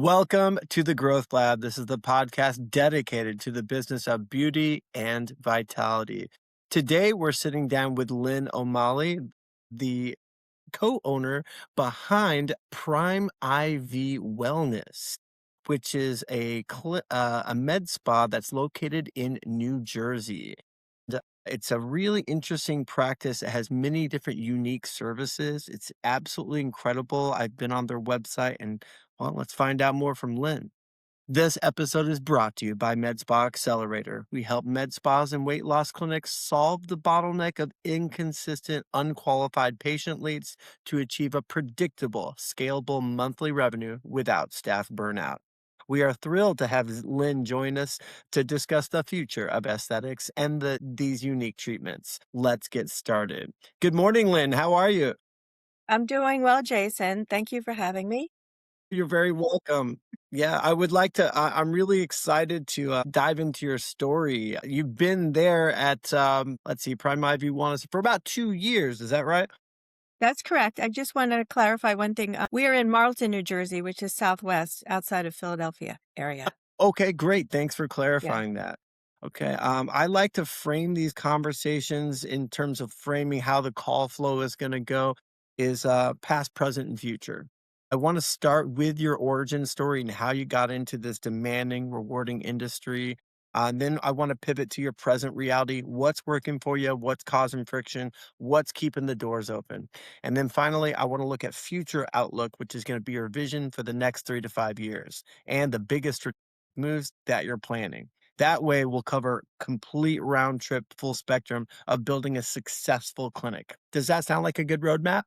Welcome to the Growth Lab. This is the podcast dedicated to the business of beauty and vitality. Today, we're sitting down with Lynn O'Malley, the co-owner behind Prime IV Wellness, which is a med spa that's located in New Jersey. It's a really interesting practice. It has many different unique services. It's absolutely incredible. I've been on their website and, well, let's find out more from Lynn. This episode is brought to you by MedSpa Accelerator. We help med spas and weight loss clinics solve the bottleneck of inconsistent, unqualified patient leads to achieve a predictable, scalable monthly revenue without staff burnout. We are thrilled to have Lynn join us to discuss the future of aesthetics and these unique treatments. Let's get started. Good morning, Lynn. How are you? I'm doing well, Jason. Thank you for having me. You're very welcome. Yeah, I would like to. I'm really excited to dive into your story. You've been there at, let's see, Prime IV Wellness for about 2 years. Is that right? That's correct. I just wanted to clarify one thing. We are in Marlton, New Jersey, which is southwest outside of Philadelphia area. Okay, great. Thanks for Yeah, clarifying that. Okay. I like to frame these conversations in terms of framing how the call flow is going to go is past, present, and future. I want to start with your origin story and how you got into this demanding, rewarding industry. And then I want to pivot to your present reality. What's working for you? What's causing friction? What's keeping the doors open? And then finally, I want to look at future outlook, which is going to be your vision for the next 3 to 5 years and the biggest moves that you're planning. That way, we'll cover complete round trip, full spectrum of building a successful clinic. Does that sound like a good roadmap?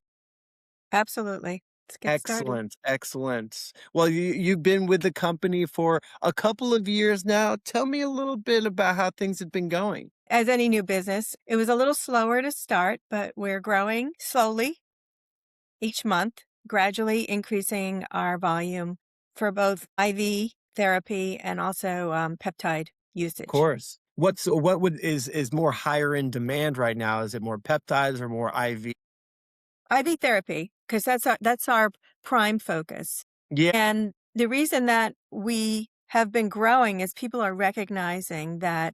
absolutely. Let's get started. Excellent, excellent. Well, you've been with the company for a couple of years now. Tell me a little bit about how things have been going. As any new business, it was a little slower to start, but we're growing slowly each month, gradually increasing our volume for both IV therapy and also peptide Of usage. course. What is more higher in demand right now? Is it more peptides or more IV? IV therapy, because that's our prime focus. Yeah, And the reason that we have been growing is people are recognizing that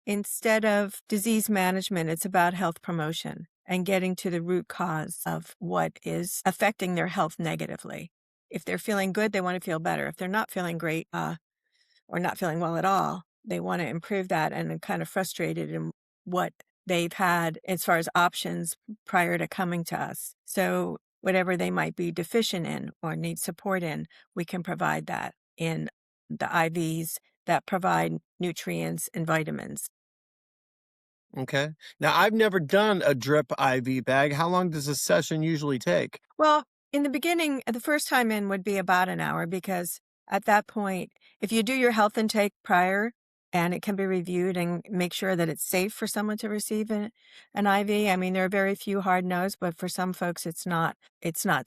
instead of disease management, it's about health promotion and getting to the root cause of what is affecting their health negatively. If they're feeling good, they want to feel better. If they're not feeling great, or not feeling well at all, they want to improve that and are kind of frustrated in what they've had as far as options prior to coming to us. So whatever they might be deficient in or need support in, we can provide that in the IVs that provide nutrients and vitamins. okay. Now, I've never done a drip IV bag. How long does a session usually take? Well, in the beginning, the first time in would be about an hour because at that point, if you do your health intake prior and it can be reviewed and make sure that it's safe for someone to receive an IV. I mean, there are very few hard no's, but for some folks, it's not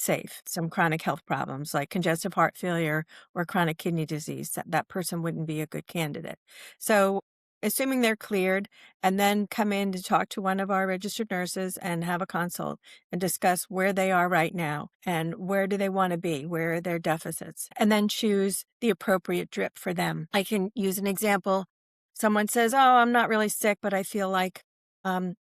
safe. Some chronic health problems like congestive heart failure or chronic kidney disease, that person wouldn't be a good candidate. So assuming they're cleared and then come in to talk to one of our registered nurses and have a consult and discuss where they are right now and where do they want to be, where are their deficits, and then choose the appropriate drip for them. I can use an example. Someone says, "Oh, I'm not really sick, but I feel like um,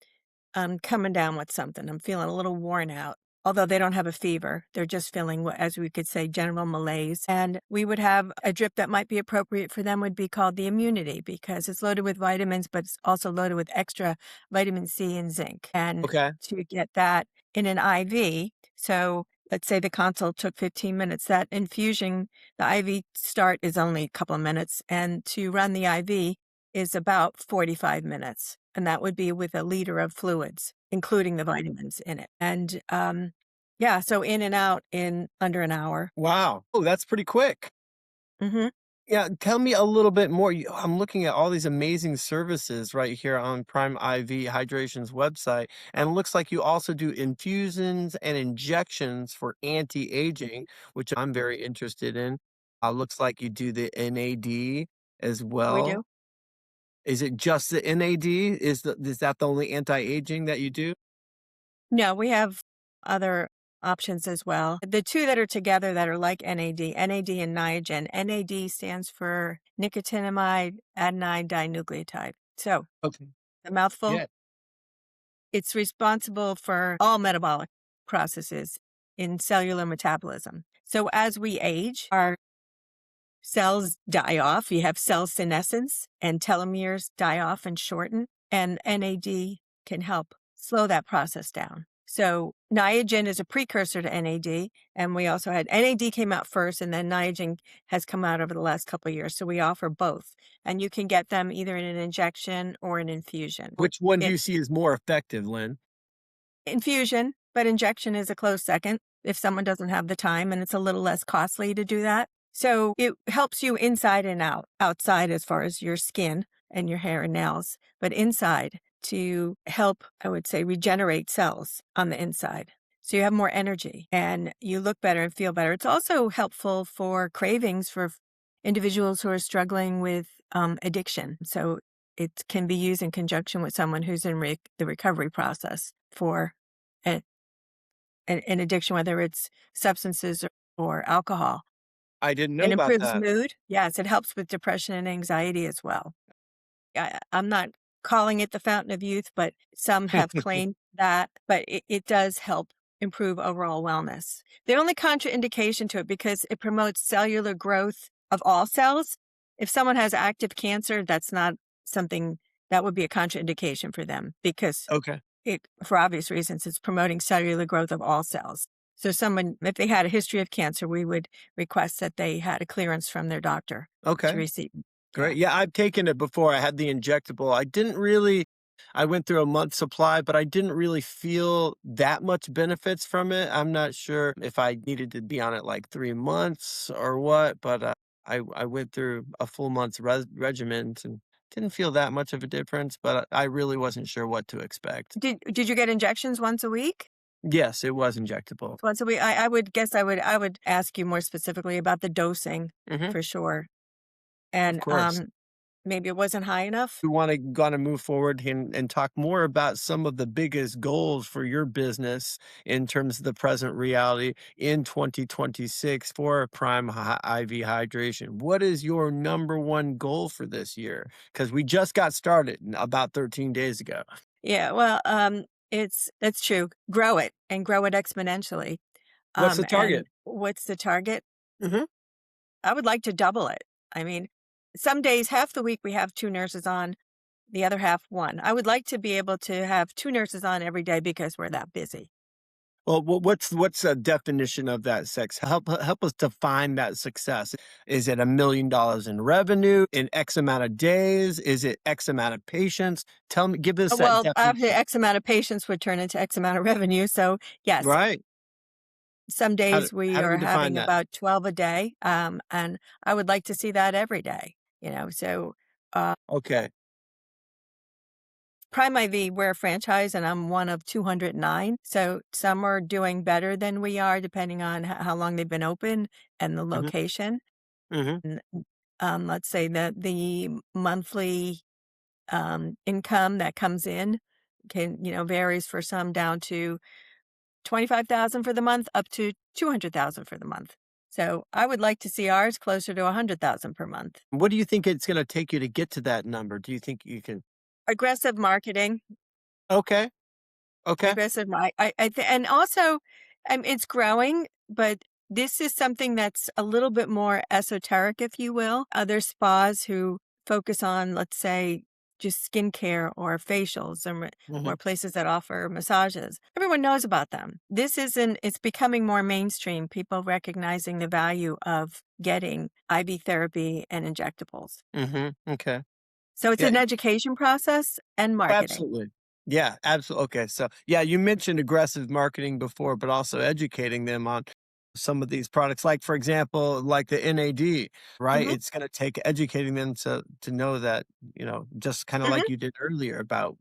I'm coming down with something. I'm feeling a little worn out." Although they don't have a fever, they're just feeling, as we could say, general malaise. And we would have a drip that might be appropriate for them would be called the immunity because it's loaded with vitamins, but it's also loaded with extra vitamin C and zinc. And Okay. to get that in an IV, so let's say the consult took 15 minutes, that infusion, the IV start is only a couple of minutes. And to run the IV is about 45 minutes. And that would be with a liter of fluids, including the vitamins in it. And yeah, so in and out in under an hour. Wow. Oh, that's pretty quick. Mhm. Yeah, tell me a little bit more. I'm looking at all these amazing services right here on Prime IV Hydration's website, and it looks like you also do infusions and injections for anti-aging, which I'm very interested in. Looks like you do the NAD as We well. do. Is it just the NAD? Is that the only anti-aging that you do? No, we have other options as well. The two that are together that are like NAD and Niagen. NAD stands for nicotinamide adenine dinucleotide. So, Okay. a mouthful. Yeah. It's responsible for all metabolic processes in cellular metabolism. So, as we age, our cells die off. You have cell senescence, and telomeres die off and shorten. And NAD can help slow that process down. So Niagen is a precursor to NAD, and we also had NAD came out first, and then Niagen has come out over the last couple of years. So we offer both, and you can get them either in an injection or an infusion. Which one do In you see is more effective, Lynn? infusion, but injection is a close second if someone doesn't have the time, and it's a little less costly to do that. So it helps you inside and out, outside as far as your skin and your hair and nails, but inside to help, I would say, regenerate cells on the inside. So you have more energy and you look better and feel better. It's also helpful for cravings for individuals who are struggling with addiction. So it can be used in conjunction with someone who's in the recovery process for a, an addiction, whether it's substances or alcohol. I didn't know It about improves that. mood. Yes, it helps with depression and anxiety as well. I'm not calling it the fountain of youth, but some have claimed that, but it does help improve overall wellness. The only contraindication to it, because it promotes cellular growth of all cells. If someone has active cancer, that's not something that would be a contraindication for them because Okay. for obvious reasons, it's promoting cellular growth of all cells. So someone, if they had a history of cancer, we would request that they had a clearance from their doctor to Okay. receive. Yeah. Great. Yeah, I've taken it before. I had the injectable. I went through a month supply, but I didn't really feel that much benefits from it. I'm not sure if I needed to be on it like 3 months or what, but I went through a full month's regimen and didn't feel that much of a difference, but I really wasn't sure what to expect. Did you get injections once a week? Yes, it was injectable. Once a week? I would guess I would ask you more specifically about the dosing Hmm. for sure. Of And course. maybe it wasn't high enough. We wanna move forward and talk more about some of the biggest goals for your business in terms of the present reality in 2026 for Prime IV hydration. What is your number one goal for this year? Because we just got started about 13 days ago. Yeah, well, that's true. Grow it and grow it exponentially. What's the And target? what's the target? Mhm. I would like to double it. I mean, some days, half the week we have 2 nurses on, the other half 1. I would like to be able to have 2 nurses on every day because we're that busy. Well, what's a definition of that sex? Help us define that success. Is it $1 million in revenue in X amount of days? Is it X amount of patients? Tell me, give us that Well, after definition. X amount of patients would turn into X amount of revenue. So, yes, Right. some days we How do we are define having that? about 12 a day, and I would like to see that every day, so, uh Okay. Prime IV, we're a franchise, and I'm one of 209. So some are doing better than we are, depending on how long they've been open and the Mhm, location. mhm. And, let's say that the monthly income that comes in can, varies for some down to 25,000 for the month, up to 200,000 for the month. So I would like to see ours closer to 100,000 per month. What do you think it's gonna take you to get to that number? Do you think you can? Aggressive marketing. Okay, okay. Aggressive, and also, it's growing, but this is something that's a little bit more esoteric, if you will. Other spas who focus on, let's say, just skincare or facials or Mhm, places that offer massages. Everyone knows about them. This isn't, it's becoming more mainstream, people recognizing the value of getting IV therapy and injectables. mhm, okay. So it's Yeah. an education process and marketing. Absolutely. Yeah, absolutely. Okay, so, yeah, you mentioned aggressive marketing before, but also educating them on some of these products, like, for example, like the NAD, right? Mhm, It's gonna take educating them to know that, just kinda mhm. like you did earlier about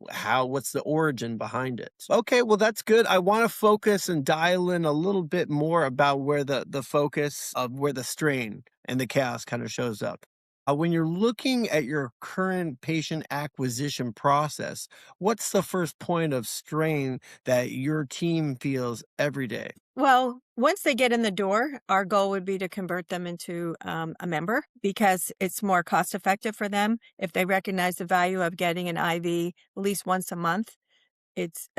what's the origin behind it. Okay, well, that's good. I wanna focus and dial in a little bit more about where the focus of where the strain and the chaos kinda shows up. When you're looking at your current patient acquisition process, what's the first point of strain that your team feels every day? Well, once they get in the door, our goal would be to convert them into a member because it's more cost effective for them if they recognize the value of getting an IV at least once a month. It's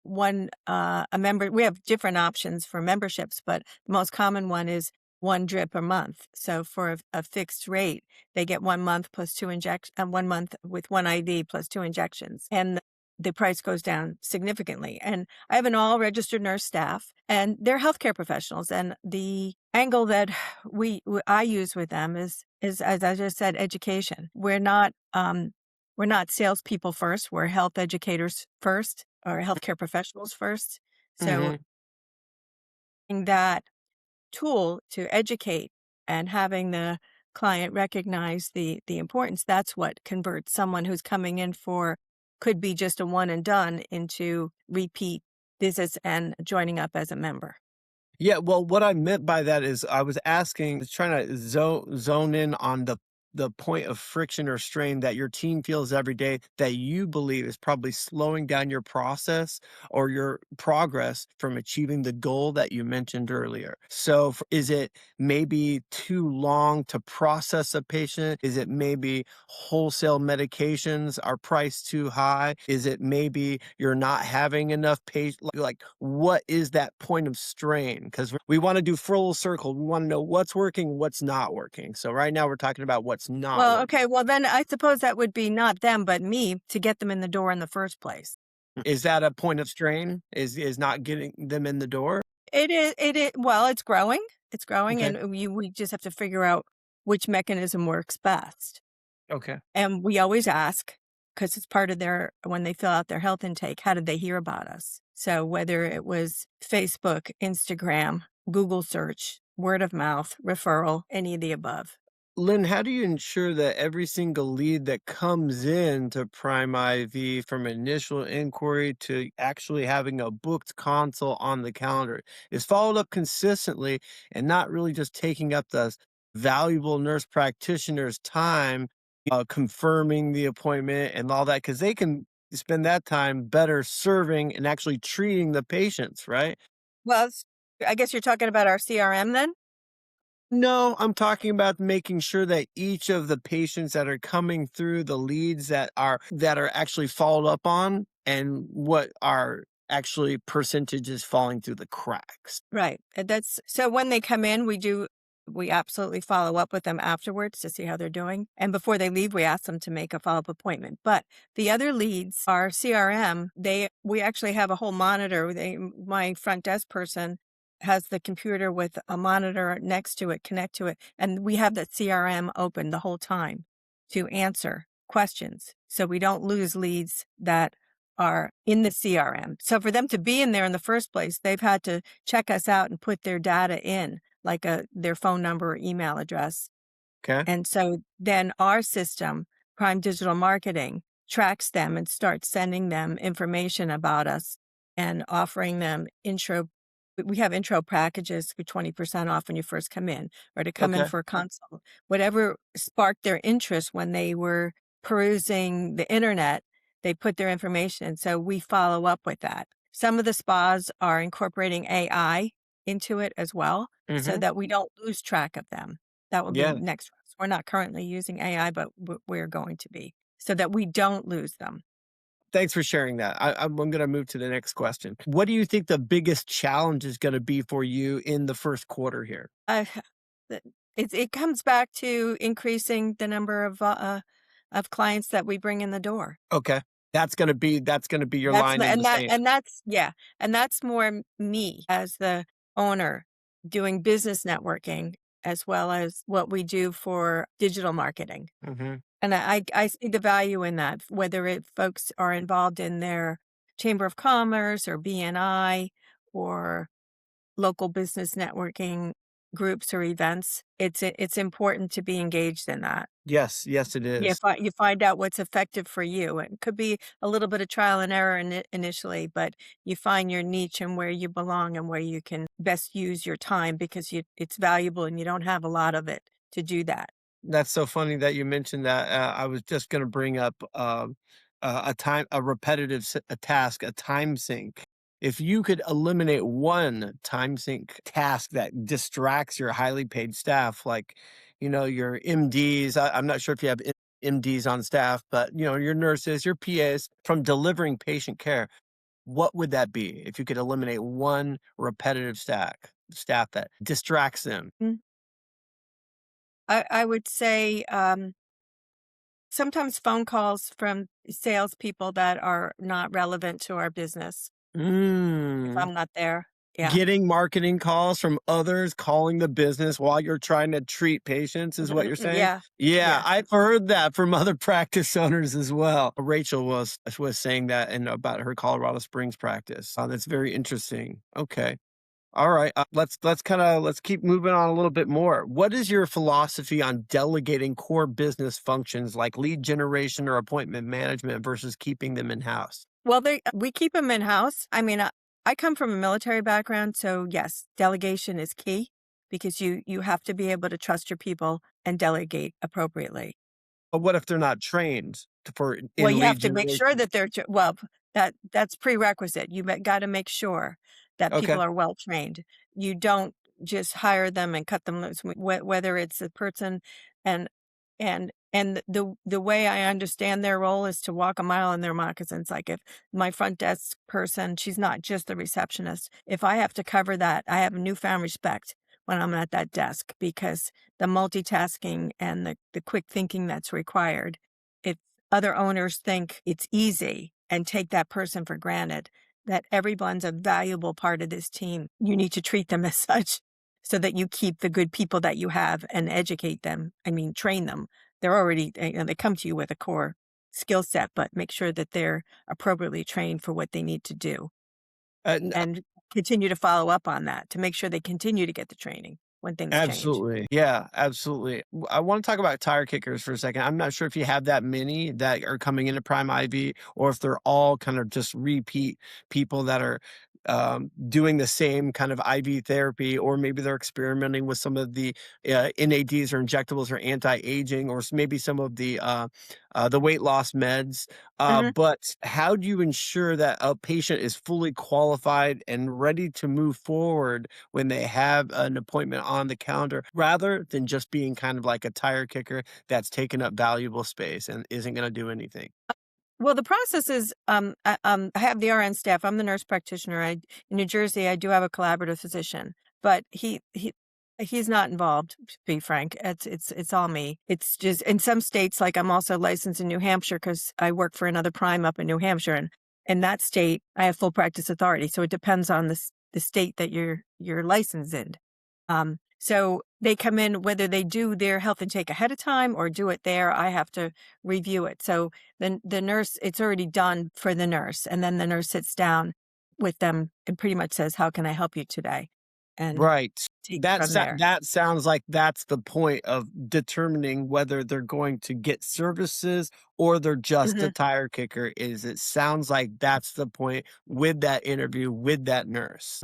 one a member. We have different options for memberships, but the most common one is one drip a month. So for a fixed rate, they get 1 month plus two injections, 1 month with one IV plus two injections, and the price goes down significantly. And I have an all registered nurse staff, and they're healthcare professionals. And the angle that I use with them is as I just said, education. We're not salespeople first. We're health educators first or healthcare professionals first. So Mhm. in that tool to educate and having the client recognize the importance, that's what converts someone who's coming in for could be just a one and done into repeat visits and joining up as a member. Yeah, well, what I meant by that is I was asking, trying to zone in on the point of friction or strain that your team feels every day that you believe is probably slowing down your process or your progress from achieving the goal that you mentioned earlier. So, is it maybe too long to process a patient? Is it maybe wholesale medications are priced too high? Is it maybe you're not having enough patients? Like, what is that point of strain? Because we want to do full circle. We want to know what's working, what's not working. So right now we're talking about what's not Well, working. okay, well then I suppose that would be not them but me to get them in the door in the first place. Is that a point of strain? Is not getting them in the door? It is well, it's growing. It's growing Okay. and we just have to figure out which mechanism works best. Okay. And we always ask, because it's part of their when they fill out their health intake, how did they hear about us? So whether it was Facebook, Instagram, Google search, word of mouth, referral, any of the above. Lynn, how do you ensure that every single lead that comes in to Prime IV from initial inquiry to actually having a booked consult on the calendar is followed up consistently and not really just taking up the valuable nurse practitioner's time confirming the appointment and all that? Because they can spend that time better serving and actually treating the patients, right? Well, I guess you're talking about our CRM then? No, I'm talking about making sure that each of the patients that are coming through the leads that are actually followed up on and what are actually percentages falling through the cracks. Right. And that's so when they come in, we absolutely follow up with them afterwards to see how they're doing. And before they leave, we ask them to make a follow-up appointment. But the other leads, our CRM, we actually have a whole monitor. My front desk person has the computer with a monitor next to it, connect to it, and we have that CRM open the whole time to answer questions. So we don't lose leads that are in the CRM. So for them to be in there in the first place, they've had to check us out and put their data in, like their phone number or email address. Okay. And so then our system, Prime Digital Marketing, tracks them and starts sending them information about us and offering them intro. We have intro packages for 20% off when you first come in or to come in Okay. for a consult. Whatever sparked their interest when they were perusing the internet, they put their information in. So we follow up with that. Some of the spas are incorporating AI into it as well so Mhm. that we don't lose track of them. That will be Yeah. next for us. We're not currently using AI, but we're going to be so that we don't lose them. Thanks for sharing that. I'm gonna move to the next question. What do you think the biggest challenge is gonna be for you in the first quarter here? The it comes back to increasing the number of clients that we bring in the door. Okay. That's gonna be your line in the sand. And that's yeah, and that's more me as the owner doing business networking as well as what we do for digital marketing. Mhm. And I see the value in that, whether folks are involved in their chamber of commerce or BNI or local business networking groups or events. It's important to be engaged in that. Yes, yes, it is. You find out what's effective for you. It could be a little bit of trial and error initially, but you find your niche and where you belong and where you can best use your time because it's valuable and you don't have a lot of it to do that. That's so funny that you mentioned that. I was just gonna bring up, a repetitive a task, a time sink. If you could eliminate one time sink task that distracts your highly paid staff, like, your MDs, I'm not sure if you have MDs on staff, but, your nurses, your PAs, from delivering patient care, what would that be if you could eliminate one repetitive staff that distracts them? Mm. I would say, sometimes phone calls from salespeople that are not relevant to our business if Mm. I'm not there. Yeah. Getting marketing calls from others calling the business while you're trying to treat patients is what you're saying? Yeah. Yeah, Yes. I've heard that from other practice owners as well. Rachel was saying that and about her Colorado Springs practice. That's very interesting. Okay. All right. Let's keep moving on a little bit more. What is your philosophy on delegating core business functions like lead generation or appointment management versus keeping them in-house? Well, we keep them in-house. I mean, I come from a military background, so yes, delegation is key because you have to be able to trust your people and delegate appropriately. But what if they're not trained for Well, in you have lead to make sure generation? that that's prerequisite. You gotta make sure that Okay. people are well trained. You don't just hire them and cut them loose, whether it's a person and the way I understand their role is to walk a mile in their moccasins. Like, if my front desk person, she's not just the receptionist. If I have to cover that, I have a newfound respect when I'm at that desk because the multitasking and the quick thinking that's required, if other owners think it's easy and take that person for granted, that everyone's a valuable part of this team. You need to treat them as such so that you keep the good people that you have and educate them. I mean, train them. They're already, they come to you with a core skill set, but make sure that they're appropriately trained for what they need to do N and continue to follow up on that to make sure they continue to get the training when things change. Absolutely. Yeah, absolutely. I wanna talk about tire kickers for a second. I'm not sure if you have that many that are coming into Prime IV or if they're all kind of just repeat people that are, doing the same kind of IV therapy, or maybe they're experimenting with some of the, NADs or injectables or anti-aging or maybe some of the weight loss meds. Mhm. But how do you ensure that a patient is fully qualified and ready to move forward when they have an appointment on the calendar, rather than just being kind of like a tire kicker that's taking up valuable space and isn't going to do anything? Well, the process is, I have the RN staff. I'm the nurse practitioner. In New Jersey, I do have a collaborative physician, but he's not involved. To be frank, it's all me. It's just in some states, like I'm also licensed in New Hampshire because I work for another prime up in New Hampshire, and in that state, I have full practice authority. So it depends on the state that you're licensed in. So they come in whether they do their health intake ahead of time or do it there. I have to review it. So then the nurse, it's already done for the nurse. And then the nurse sits down with them and pretty much says, "How can I help you today?" And Right. take it from there. That sounds like that's the point of determining whether they're going to get services or they're just a Mhm. tire kicker. Is it sounds like that's the point with that interview with that nurse.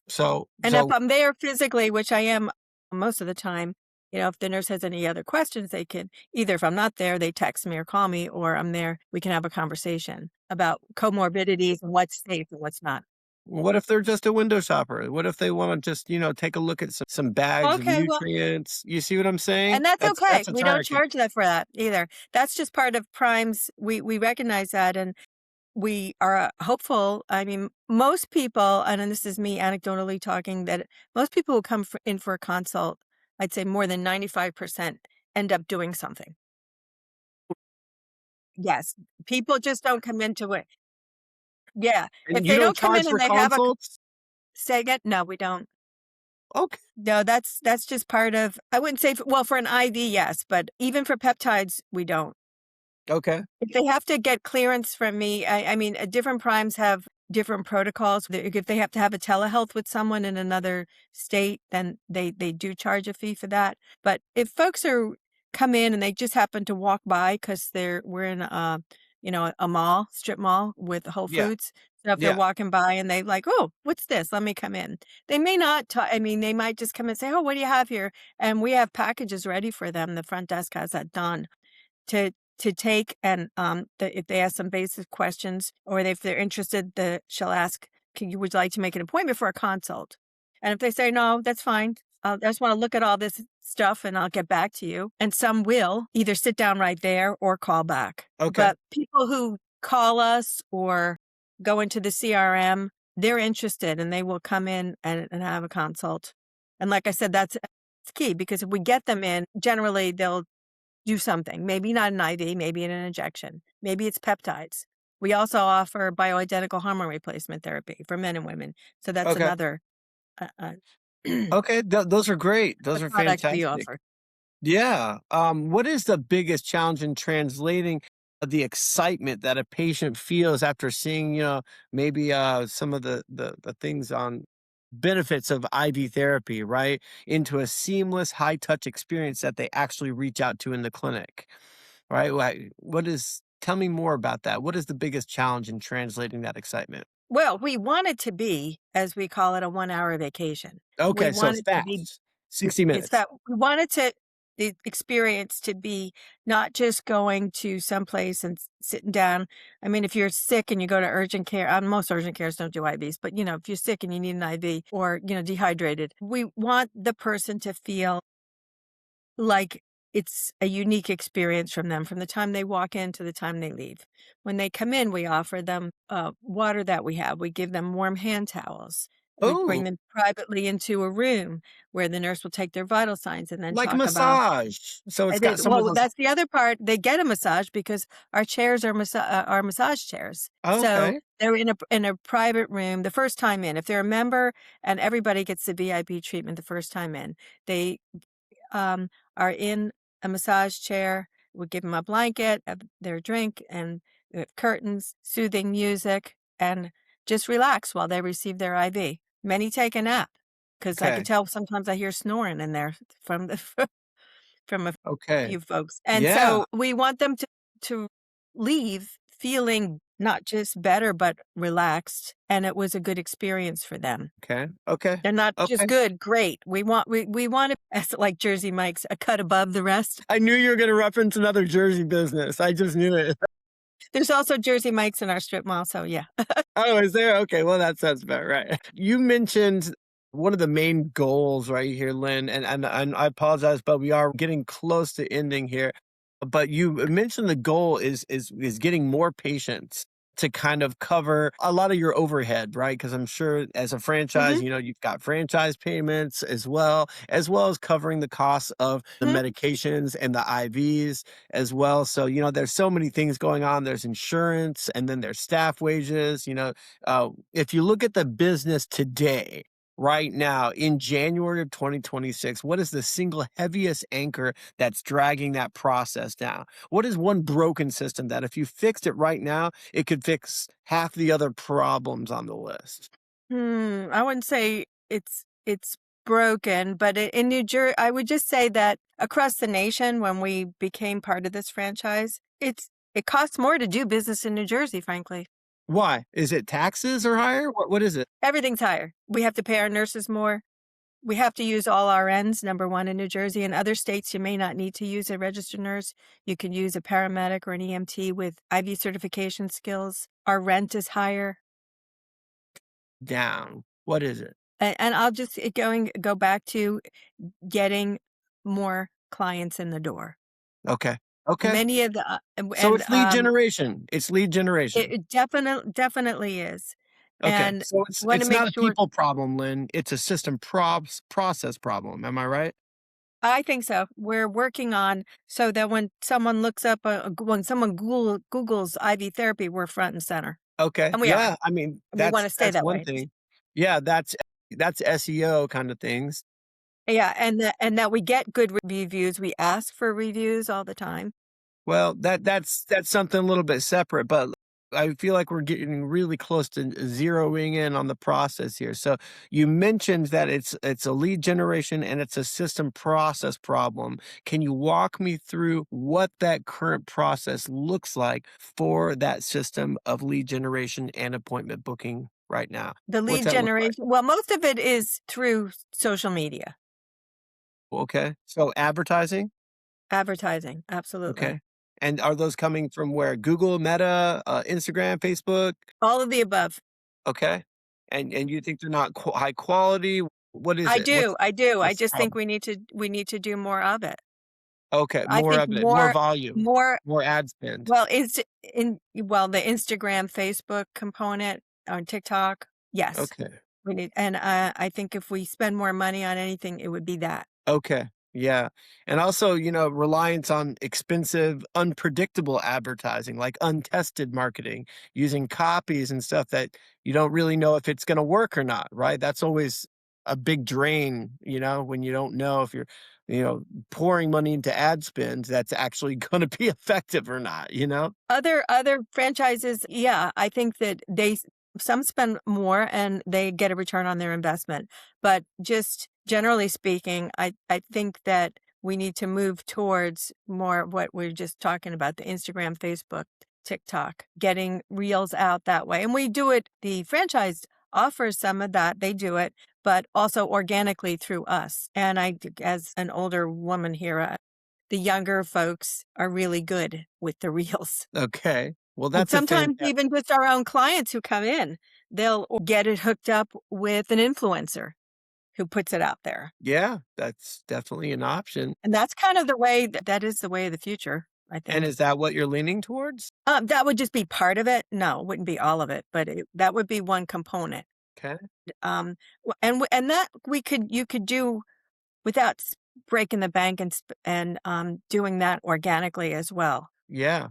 So And if I'm there physically, which I am most of the time, if the nurse has any other questions, they can either, if I'm not there, they text me or call me, or I'm there, we can have a conversation about comorbidities and what's safe and what's not. what if they're just a window shopper? What if they wanna just, take a look at some bags of Okay, well, nutrients? You see what I'm saying? and that's okay. That's a We don't tire kicker. charge that for that either. That's just part of Prime's. We recognize that, and we are hopeful. I mean, most people, and this is me anecdotally talking, that most people who come in for a consult, I'd say more than 95% end up doing something. Yes, people just don't come into it. Yeah, if And you they don't don't come charge in for and they have a consults? say again? No, we don't. Okay, No, that's just part of, I wouldn't say, well, for an IV, yes, but even for peptides, we don't. okay. If they have to get clearance from me, I mean, different primes have different protocols. If they have to have a telehealth with someone in another state, then they do charge a fee for that. But if folks come in and they just happen to walk by because we're in a mall, strip mall with Whole Yeah. Foods. So if they're Yeah. walking by and they like, "Oh, what's this? Let me come in." They may not I mean, they might just come and say, "Oh, what do you have here?" And we have packages ready for them. The front desk has that done to take and, if they ask some basic questions or if they're interested, she'll ask, would you like to make an appointment for a consult?" And if they say, "No, that's fine. I just wanna look at all this stuff and I'll get back to you." And some will either sit down right there or call back. Okay. But people who call us or go into the CRM, they're interested and they will come in and have a consult. And like I said, that's it's key because if we get them in, generally they'll do something, maybe not an IV, maybe an injection, maybe it's peptides. We also offer bioidentical hormone replacement therapy for men and women. So that's Okay. another a Okay. Those are great. Those are product we fantastic. offer. Yeah. What is the biggest challenge in translating the excitement that a patient feels after seeing, maybe some of the things on benefits of IV therapy, right, into a seamless, high touch experience that they actually reach out to in the clinic, right? What is? Tell me more about that. What is the biggest challenge in translating that excitement? Well, we want it to be, as we call it, a 1 hour vacation. We Okay, so want it to be fast, 60 it's minutes. that we want it to the experience to be not just going to some place and sitting down. I mean, if you're sick and you go to urgent care, most urgent cares don't do IVs, but if you're sick and you need an IV or, dehydrated, we want the person to feel like it's a unique experience from them from the time they walk in to the time they leave. When they come in, we offer them water that we have. We give them warm hand towels. We bring Oh, them privately into a room where the nurse will take their vital signs and then like a talk about massage. So it's got some of those. that's the other part. They get a massage because our chairs are massage chairs. So Okay, they're in a private room the first time in. If they're a member, and everybody gets the VIP treatment the first time in, they are in a massage chair. We give them a blanket, their drink, and we have curtains, soothing music, and just relax while they receive their IV. Many take a nap because I can okay, tell sometimes I hear snoring in there from the from a okay. few folks. And Yeah. so we want them to leave feeling not just better, but relaxed. And it was a good experience for them. Okay, okay, They're not just okay. good, great. We want it as like Jersey Mike's, a cut above the rest. I knew you were gonna reference another Jersey business. I just knew it. There's also Jersey Mike's in our strip mall, so yeah. Oh, is there? Okay, well, that sounds about right. You mentioned one of the main goals right here, Lynn, and I apologize, but we are getting close to ending here. But you mentioned the goal is getting more patients to kind of cover a lot of your overhead, right? Because I'm sure as a franchise, Mhm, you've got franchise payments as well as covering the costs of the mhm, medications and the IVs as well. So, there's so many things going on. There's insurance and then there's staff wages. If you look at the business today, right now in January of 2026, what is the single heaviest anchor that's dragging that process down? What is one broken system that if you fixed it right now, it could fix half the other problems on the list? I wouldn't say it's broken, but I in New Jersey, I would just say that across the nation, when we became part of this franchise, it costs more to do business in New Jersey, frankly. Why? Is it taxes are higher? What is it? Everything's higher. We have to pay our nurses more. We have to use all RNs, number 1 in New Jersey. In other states, you may not need to use a registered nurse. You can use a paramedic or an EMT with IV certification skills. Our rent is higher. Down. What is it? And I'll just go back to getting more clients in the door. Okay. Okay. Many of the So it's lead generation. It's lead generation. it definitely is. Okay. And So it's want to it's make not a sure people problem, Lynn. It's a system process problem. Am I right? I think so. We're working on so that when someone looks up when someone Googles IV therapy, we're front and center. Okay. And we are. Yeah. I mean, And we want that's to stay that's that one way. thing. Yeah, that's SEO kind of things. Yeah, and that we get good reviews. We ask for reviews all the time. Well, that's something a little bit separate, but I feel like we're getting really close to zeroing in on the process here. So you mentioned that it's a lead generation and it's a system process problem. Can you walk me through what that current process looks like for that system of lead generation and appointment booking right now? The What's lead that look like? generation, well, most of it is through social media, Okay. So advertising? advertising, absolutely. Okay. And are those coming from where? Google, Meta, Instagram, Facebook? All of the above. Okay. And you think they're not high quality? What is I it? do, I do. I What's the just think problem? we need to do more of it. Okay, I more think of it, more volume, more more ad spend. well, the Instagram, Facebook component on TikTok, yes, Okay. we need, and, I think if we spend more money on anything, it would be that. Okay. Yeah. And also, reliance on expensive, unpredictable advertising, like untested marketing, using copies and stuff that you don't really know if it's going to work or not, right? That's always a big drain, when you don't know if you're, you know, pouring money into ad spend that's actually going to be effective or not, you know? Other franchises, yeah, I think that some spend more and they get a return on their investment. But just generally speaking, I think that we need to move towards more of what we're just talking about, the Instagram, Facebook, TikTok, getting reels out that way. And we do it, the franchise offers some of that, they do it, but also organically through us. And as an older woman here, the younger folks are really good with the reels. Okay. Well, And that's a sometimes fantastic. even just our own clients who come in, they'll get it hooked up with an influencer who puts it out there. Yeah, that's definitely an option. And that's kind of the way that is the way of the future, I And think. is that what you're leaning towards? That would just be part of it. No, it wouldn't be all of it, but that would be one component. Okay. And that you could do without breaking the bank and doing that organically as well. Yeah,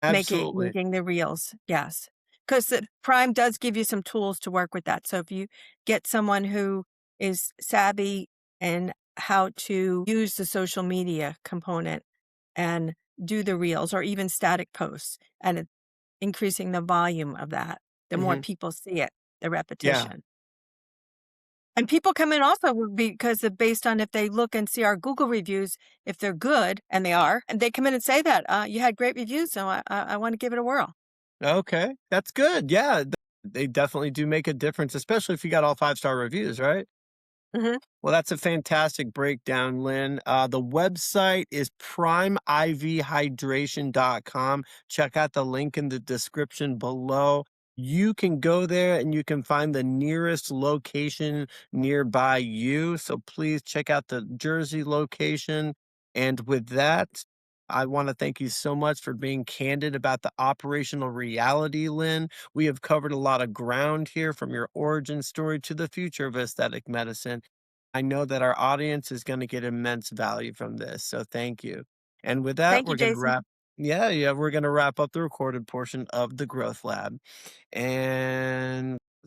absolutely. Making the reels, yes. 'Cause the Prime does give you some tools to work with that, so if you get someone who is savvy in how to use the social media component and do the reels or even static posts, and increasing the volume of that, the more Mhm. people see it, the Yeah. repetition. And people come in also because of based on if they look and see our Google reviews, if they're good, and they are, and they come in and say that, "You had great reviews, so I wanna give it a whirl." Okay, that's good. Yeah, they definitely do make a difference, especially if you got all five-star reviews, right? Mhm. Well, that's a fantastic breakdown, Lynn. The website is primevhydration.com. Check out the link in the description below. You can go there and you can find the nearest location nearby you. So please check out the Jersey location. And with that, I want to thank you so much for being candid about the operational reality, Lynn. We have covered a lot of ground here from your origin story to the future of aesthetic medicine. I know that our audience is gonna get immense value from this, so thank you. And with that, Thank you, we're gonna Jason. wrap. Yeah, we're gonna wrap up the recorded portion of the Growth Lab. And